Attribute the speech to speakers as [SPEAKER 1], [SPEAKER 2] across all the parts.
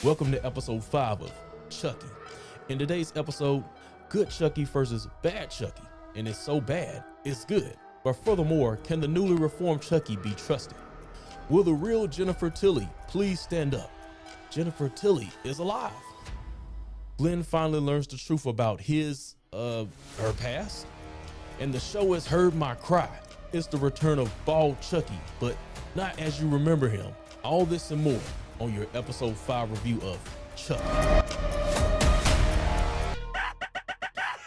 [SPEAKER 1] Welcome to episode 5 of Chucky. In today's episode, Good Chucky versus Bad Chucky. And it's so bad, it's good. But furthermore, can the newly reformed Chucky be trusted? Will the real Jennifer Tilly please stand up? Jennifer Tilly is alive. Glen finally learns the truth about her past. And the show has heard my cry. It's the return of Bald Chucky, but not as you remember him. All this and more on your episode 5 review of Chucky.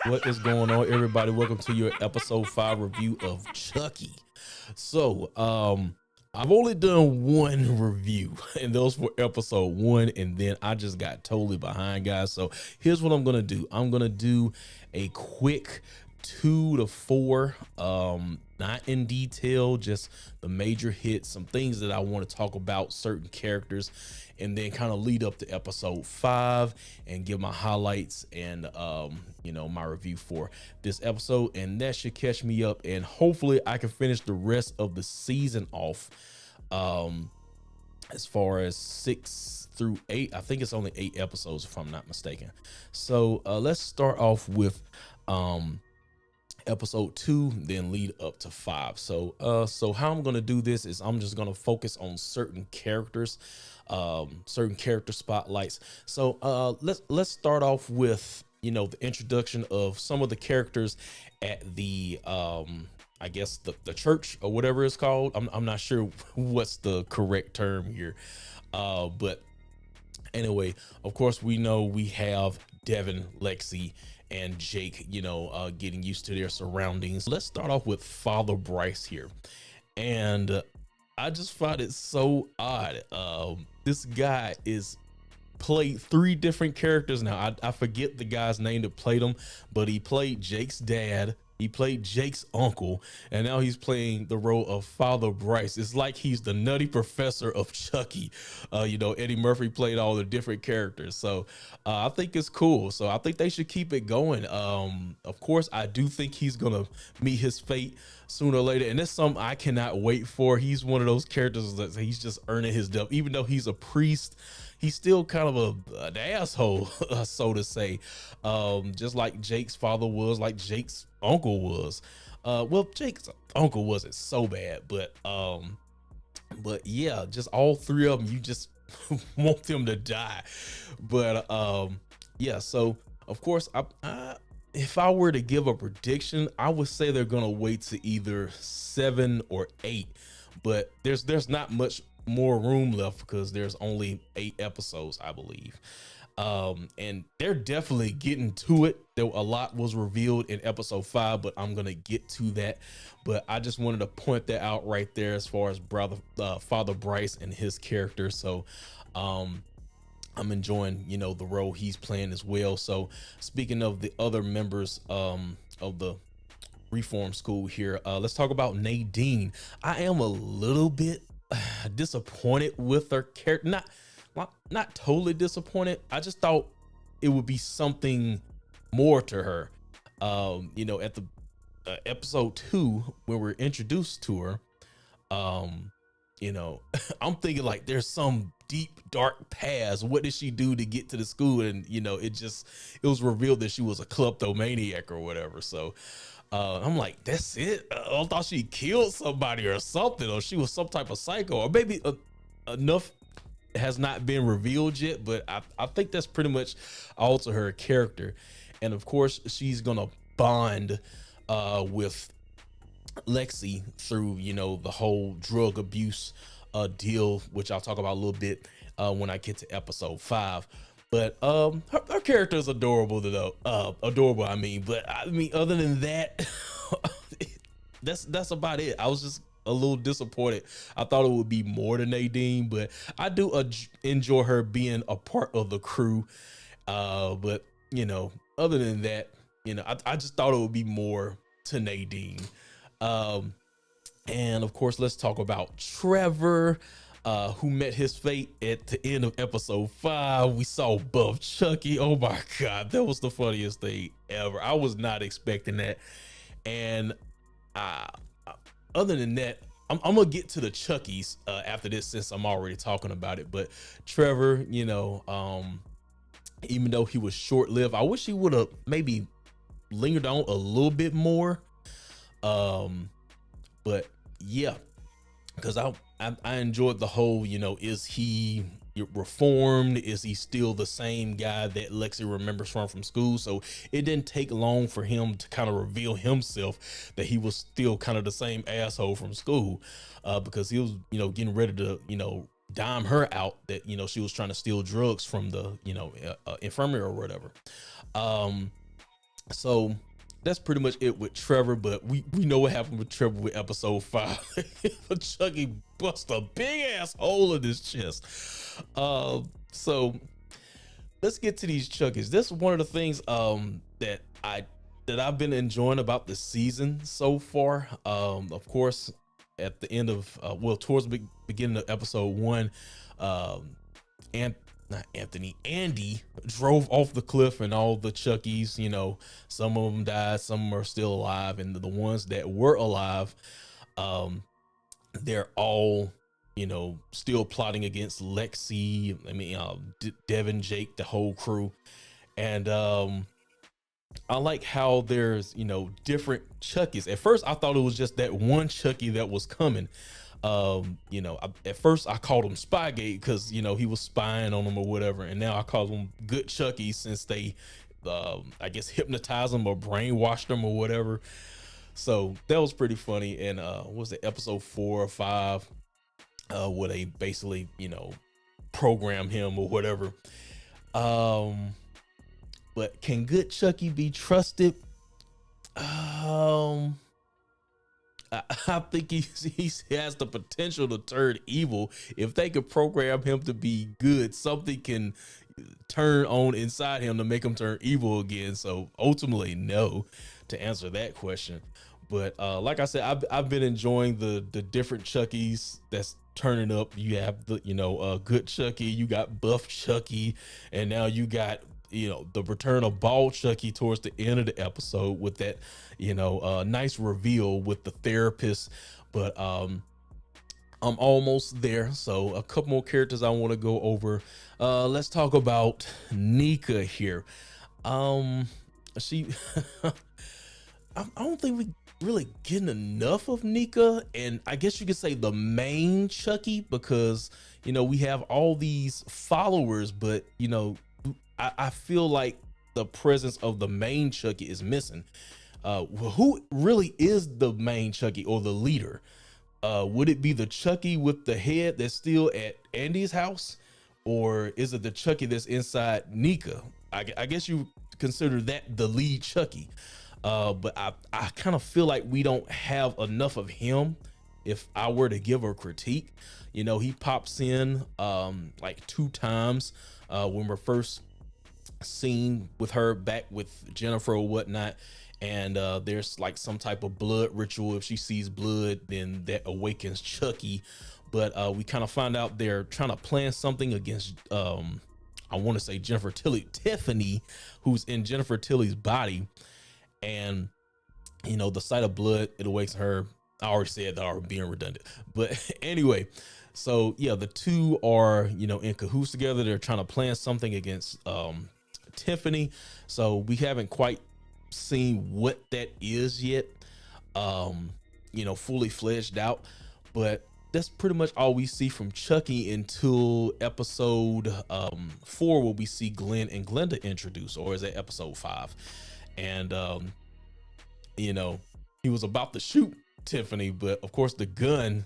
[SPEAKER 1] What is going on, everybody? Welcome to your episode 5 review of Chucky. So, I've only done one review, and those were episode 1, and then I just got totally behind, guys. So here's what I'm gonna do. I'm gonna do a quick 2 to 4, not in detail, just the major hits, some things that I want to talk about, certain characters, and then kind of lead up to episode 5 and give my highlights and my review for this episode. And that should catch me up, and hopefully I can finish the rest of the season off as far as 6 through 8. I think it's only 8 episodes if I'm not mistaken. So let's start off with episode 2, then lead up to 5. So how I'm gonna do this is I'm just gonna focus on certain characters, certain character spotlights. So let's start off with the introduction of some of the characters at the I guess the church or whatever it's called. I'm not sure what's the correct term here, but anyway, of course we know we have Devin, Lexi, and Jake, getting used to their surroundings. Let's start off with Father Bryce here. And I just find it so odd. This guy is played 3 different characters now. I forget the guy's name that played him, but he played Jake's dad. He played Jake's uncle, and now he's playing the role of Father Bryce. It's like he's the nutty professor of Chucky. Eddie Murphy played all the different characters. So I think it's cool. So I think they should keep it going. Of course, I do think he's going to meet his fate sooner or later. And that's something I cannot wait for. He's one of those characters that he's just earning his death. Even though he's a priest, he's still kind of an asshole, so to say. Just like Jake's father was, like Jake's uncle was. Jake's uncle wasn't so bad, but yeah, just all 3 of them, you just want them to die. But yeah, so of course, if I were to give a prediction, I would say they're gonna wait to either 7 or 8, but there's not much more room left because there's only 8 episodes, I believe. And they're definitely getting to it. A lot was revealed in episode 5, but I'm gonna get to that. But I just wanted to point that out right there as far as Father Bryce and his character. So I'm enjoying the role he's playing as well. So speaking of the other members of the reform school here, let's talk about Nadine. I am a little bit disappointed with her character. Not totally disappointed. I just thought it would be something more to her. At the episode 2 when we're introduced to her, I'm thinking like there's some deep dark past. What did she do to get to the school? And it was revealed that she was a kleptomaniac or whatever. So I'm like, that's it. I thought she killed somebody or something, or she was some type of psycho, or maybe enough has not been revealed yet. But I think that's pretty much all to her character. And of course, she's gonna bond with Lexi through the whole drug abuse deal, which I'll talk about a little bit when I get to episode 5. But her character is adorable though. Adorable, but other than that, that's about it. I was just a little disappointed. I thought it would be more than Nadine, but I do enjoy her being a part of the crew. But other than that, I just thought it would be more to Nadine. And of course, let's talk about Trevor, who met his fate at the end of episode 5. We saw Buff Chucky. Oh my God, that was the funniest thing ever. I was not expecting that. And other than that, I'm gonna get to the Chuckies after this since I'm already talking about it. But Trevor, even though he was short lived, I wish he would have maybe lingered on a little bit more. Um, but yeah, because I enjoyed the whole, is he reformed? Is he still the same guy that Lexi remembers from school? So it didn't take long for him to kind of reveal himself that he was still kind of the same asshole from school, because he was, getting ready to, dime her out that, she was trying to steal drugs from the, infirmary or whatever. So that's pretty much it with Trevor, but we know what happened with Trevor with episode 5. Chucky bust a big ass hole in his chest. So let's get to these Chuckies. This is one of the things that I've been enjoying about the season so far. Of course, at the end of towards the beginning of episode 1, and not Anthony, Andy drove off the cliff, and all the Chuckies, some of them died, some are still alive, and the ones that were alive, they're all, still plotting against Lexi. I mean, Devin, Jake, the whole crew. And I like how there's, different Chuckies. At first I thought it was just that one Chucky that was coming. At first I called him Spygate because, he was spying on him or whatever. And now I call him Good Chucky since they, I guess, hypnotized him or brainwashed him or whatever. So that was pretty funny. And was it episode 4 or 5, where they basically, program him or whatever. But can Good Chucky be trusted? I think he has the potential to turn evil. If they could program him to be good, something can turn on inside him to make him turn evil again. So ultimately, no, to answer that question. But like I said, I've been enjoying the different Chuckies that's turning up. You have the Good Chucky, you got Buff Chucky, and now you got the return of Bald Chucky towards the end of the episode with that nice reveal with the therapist. But I'm almost there, so a couple more characters I want to go over. Let's talk about Nika here. She I don't think we really getting enough of Nika, and I guess you could say the main Chucky, because we have all these followers, but I feel like the presence of the main Chucky is missing. Who really is the main Chucky or the leader? Would it be the Chucky with the head that's still at Andy's house, or is it the Chucky that's inside Nika? I guess you consider that the lead Chucky. But I kind of feel like we don't have enough of him. If I were to give a critique, he pops in like 2 times when we're first seen with her back with Jennifer or whatnot, and there's like some type of blood ritual. If she sees blood, then that awakens Chucky. But we kind of find out they're trying to plan something against I want to say Jennifer Tilly, Tiffany, who's in Jennifer Tilly's body. And the sight of blood, it awakes her. I already said that, already being redundant, but anyway, so yeah, the two are in cahoots together. They're trying to plan something against Tiffany. So we haven't quite seen what that is yet, fully fledged out, but that's pretty much all we see from Chucky until episode 4, where we see Glen and Glenda introduced, or is that episode 5? And he was about to shoot Tiffany, but of course the gun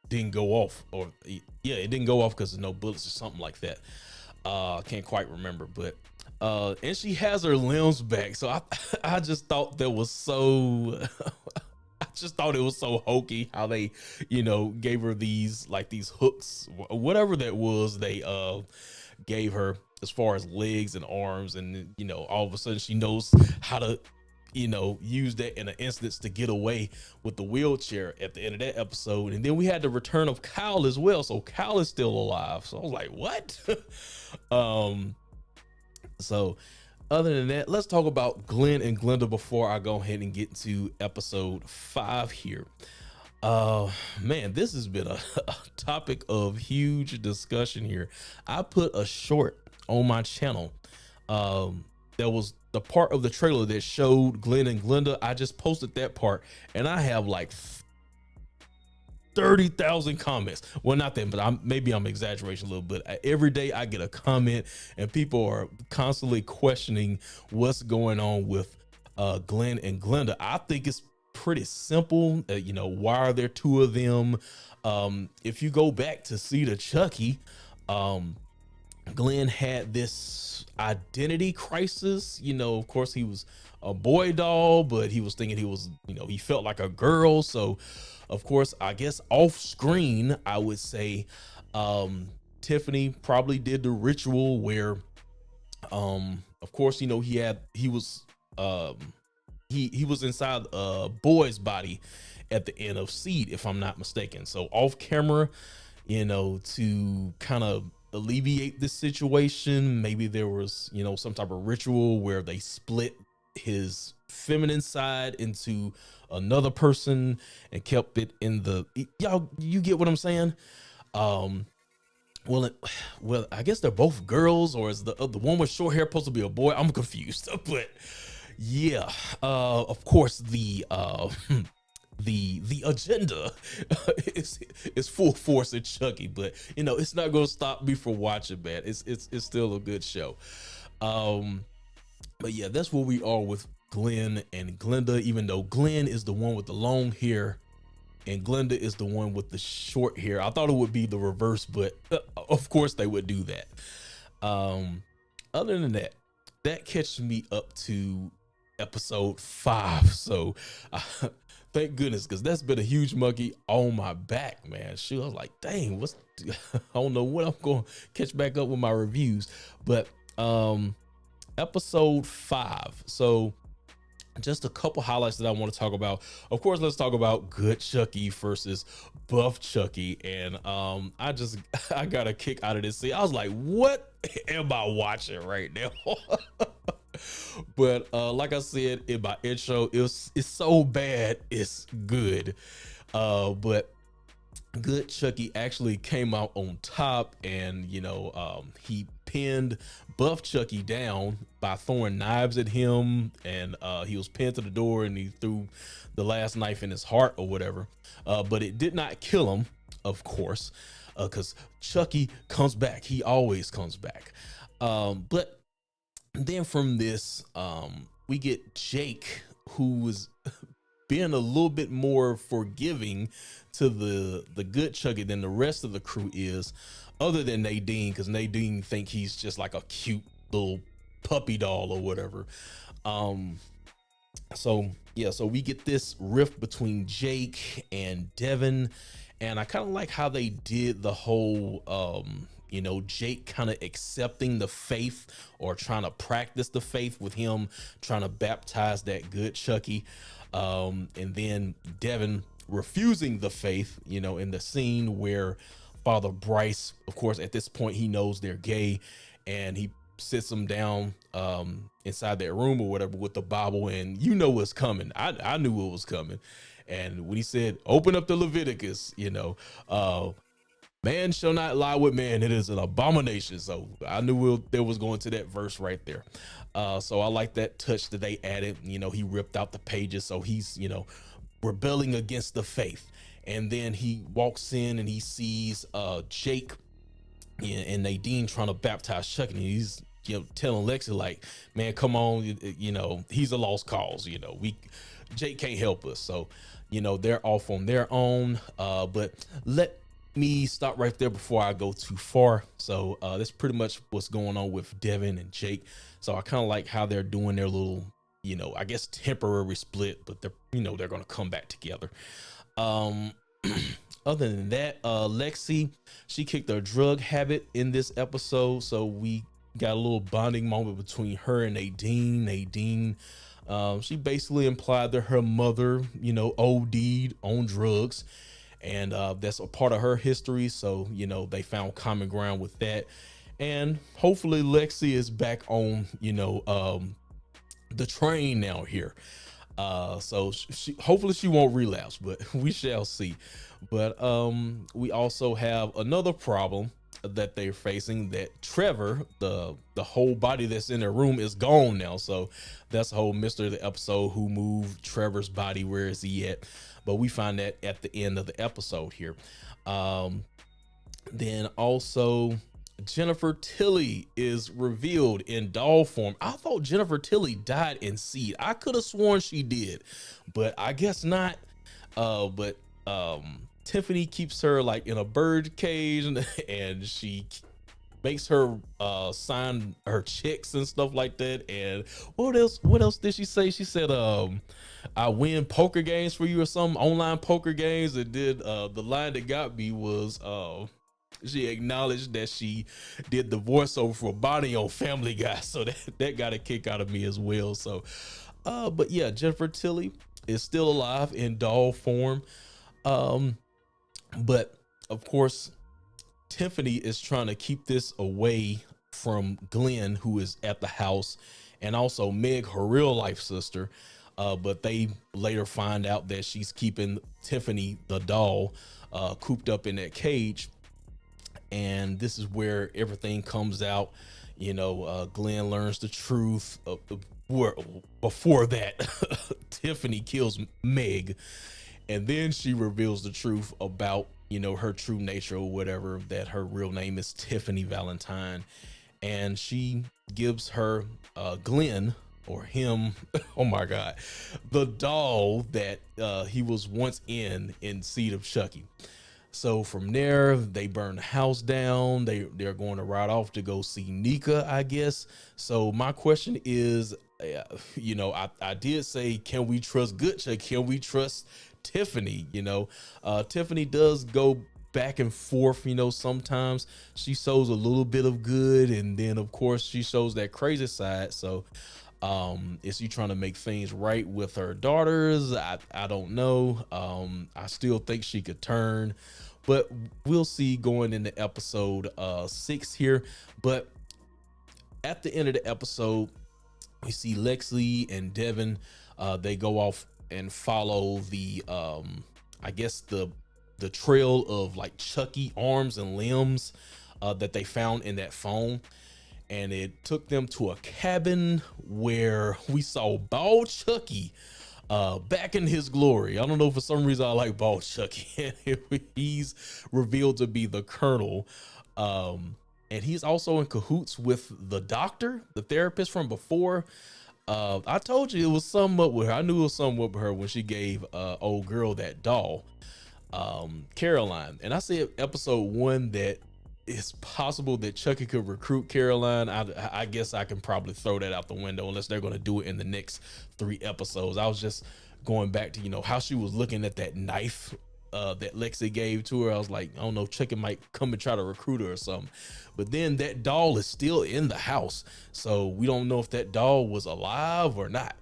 [SPEAKER 1] didn't go off, or it didn't go off because of no bullets or something like that. I can't quite remember, but and she has her limbs back. So I just thought that was so I just thought it was so hokey how they gave her these hooks, whatever that was, they gave her as far as legs and arms, and all of a sudden she knows how to use that in an instance to get away with the wheelchair at the end of that episode. And then we had the return of Kyle as well, so Kyle is still alive. So I was like, what? So other than that, let's talk about Glen and Glenda before I go ahead and get to episode 5 here. Uh Man, this has been a topic of huge discussion here. I put a short on my channel. That was the part of the trailer that showed Glen and Glenda. I just posted that part and I have like 30,000 comments. Well, not that, but I'm exaggerating a little bit. Every day I get a comment and people are constantly questioning what's going on with Glen and Glenda. I think it's pretty simple. Why are there two of them? If you go back to see the Chucky, um, Glenn had this identity crisis. Of course, he was a boy doll, but he was thinking he was, he felt like a girl. So, of course, I guess off screen, I would say Tiffany probably did the ritual where, of course, he was, um, he was inside a boy's body at the end of Seed, if I'm not mistaken. So off camera, to kind of alleviate this situation, maybe there was, some type of ritual where they split his feminine side into another person and kept it in the, y'all, you get what I'm saying? Um, well, well, I guess they're both girls, or is the one with short hair supposed to be a boy? I'm confused, but yeah, of course the agenda is full force in Chucky, but it's not gonna stop me from watching, man. It's still a good show. Um, but yeah, that's where we are with Glen and Glenda. Even though Glen is the one with the long hair and Glenda is the one with the short hair, I thought it would be the reverse, but of course they would do that. Um, Other than that, that catches me up to episode 5. So thank goodness, because that's been a huge monkey on my back, man. Shoot, I was like, dang, I don't know when I'm going to catch back up with my reviews, but episode 5. So just a couple highlights that I want to talk about. Of course, let's talk about Good Chucky versus Buff Chucky. And I got a kick out of this scene. I was like, what am I watching right now? But like I said in my intro, it's so bad it's good. But Good Chucky actually came out on top, and he pinned Buff Chucky down by throwing knives at him, and he was pinned to the door, and he threw the last knife in his heart or whatever. But it did not kill him, of course, because Chucky comes back. He always comes back. But then from this, we get Jake, who was being a little bit more forgiving to the Good Chucky than the rest of the crew is, other than Nadine, because Nadine think he's just like a cute little puppy doll or whatever. So yeah, so we get this rift between Jake and Devin, and I kind of like how they did the whole Jake kind of accepting the faith or trying to practice the faith with him trying to baptize that Good Chucky, and then Devin refusing the faith, in the scene where Father Bryce, of course, at this point he knows they're gay, and he sits them down inside that room or whatever with the Bible, and what's coming. I knew what was coming. And when he said, open up the Leviticus, man shall not lie with man, it is an abomination. So I knew there was going to that verse right there. So I like that touch that they added. He ripped out the pages, so he's rebelling against the faith. And then he walks in and he sees Jake and Nadine trying to baptize Chuck, and he's telling Lexi like, man, come on, he's a lost cause. Jake can't help us. So they're off on their own. But let me stop right there before I go too far. So that's pretty much what's going on with Devin and Jake. So I kind of like how they're doing their little, I guess temporary split, but they're gonna come back together. Other than that, Lexi, she kicked her drug habit in this episode, so we got a little bonding moment between her and Nadine. She basically implied that her mother, OD'd on drugs, and that's a part of her history. So they found common ground with that, and hopefully Lexi is back on the train now here. So hopefully she won't relapse, but we shall see. But we also have another problem that they're facing, that Trevor, the whole body that's in their room is gone now. So that's the whole mystery of the episode. Who moved Trevor's body? Where is he at? But we find that at the end of the episode here. Then also Jennifer Tilly is revealed in doll form. I thought Jennifer Tilly died in Seed. I could have sworn she did, but I guess not. But Tiffany keeps her like in a bird cage, and she makes her sign her checks and stuff like that. And what else did she say? She said I win poker games for you or some online poker games. And did the line that got me was she acknowledged that she did the voiceover for Bonnie on Family Guy, so that got a kick out of me as well. So but yeah, Jennifer Tilly is still alive in doll form. But of course, Tiffany is trying to keep this away from Glen, who is at the house, and also Meg, her real life sister. But they later find out that she's keeping Tiffany, the doll, cooped up in that cage. And this is where everything comes out. Glen learns the truth. Before that, Tiffany kills Meg, and then she reveals the truth about her true nature or whatever, that her real name is Tiffany Valentine. And she gives her Glen, or him, oh my god, the doll that he was once in Seed of Chucky. So from there, they burn the house down. They're going to ride off to go see Nika, I guess. So my question is, I did say, can we trust Good Chucky? Can we trust Tiffany? Tiffany does go back and forth. Sometimes she shows a little bit of good, and then of course she shows that crazy side. So is she trying to make things right with her daughters? I don't know. I still think she could turn, but we'll see going into episode 6 here. But at the end of the episode, we see Lexi and Devin. They go off and follow the I guess the trail of like Chucky arms and limbs that they found in that phone. And it took them to a cabin where we saw Bad Chucky back in his glory. I don't know, for some reason I like Bad Chucky. He's revealed to be the Colonel. And he's also in cahoots with the doctor, the therapist from before. I told you it was something up with her. I knew it was something up with her when she gave old girl that doll, Caroline. And I said episode 1 that it's possible that Chucky could recruit Caroline. I guess I can probably throw that out the window unless they're going to do it in the next 3 episodes. I was just going back to, how she was looking at that knife that Lexi gave to her. I was like, I don't know, Chucky might come and try to recruit her or something. But then that doll is still in the house, so we don't know if that doll was alive or not.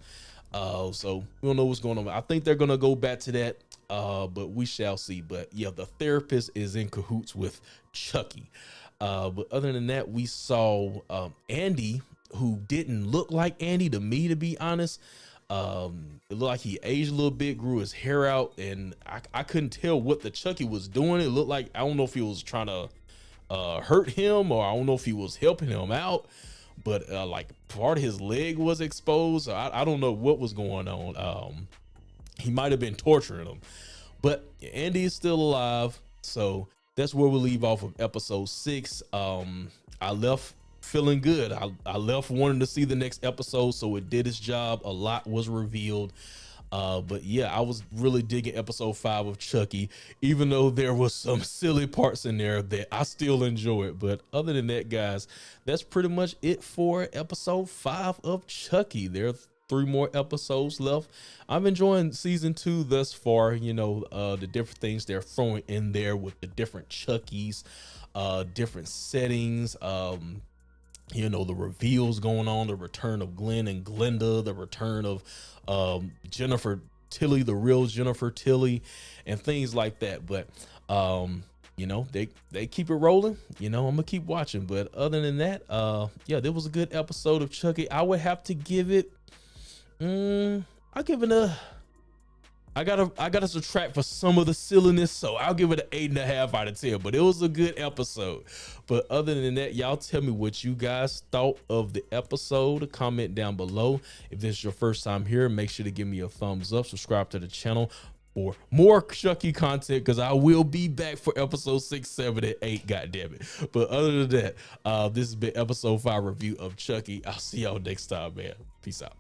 [SPEAKER 1] So we don't know what's going on. I think they're going to go back to that. But we shall see. But yeah, the therapist is in cahoots with Chucky. But other than that, we saw Andy, who didn't look like Andy to me, to be honest. It looked like he aged a little bit, grew his hair out, and I couldn't tell what the Chucky was doing. It looked like, I don't know if he was trying to hurt him, or I don't know if he was helping him out, but like part of his leg was exposed. So I don't know what was going on. He might have been torturing him, but Andy is still alive. So that's where we'll leave off of episode 6. I left feeling good. I left wanting to see the next episode, so it did its job. A lot was revealed. But yeah, I was really digging episode 5 of Chucky, even though there was some silly parts in there that I still enjoy it. But other than that, guys, that's pretty much it for episode 5 of Chucky. There are 3 more episodes left. I'm enjoying season 2 thus far. The different things they're throwing in there with the different Chuckies, different settings, the reveals going on, the return of Glen and Glenda, the return of Jennifer Tilly, the real Jennifer Tilly, and things like that. But they keep it rolling. I'm gonna keep watching. But other than that, yeah, there was a good episode of Chucky. I would have to give it I'll give it a, I gotta subtract for some of the silliness, so I'll give it an 8.5 out of 10. But it was a good episode. But other than that, y'all tell me what you guys thought of the episode. Comment down below. If this is your first time here, make sure to give me a thumbs up. Subscribe to the channel for more Chucky content, because I will be back for episode 6, 7, and 8. God damn it. But other than that, this has been episode 5 review of Chucky. I'll see y'all next time, man. Peace out.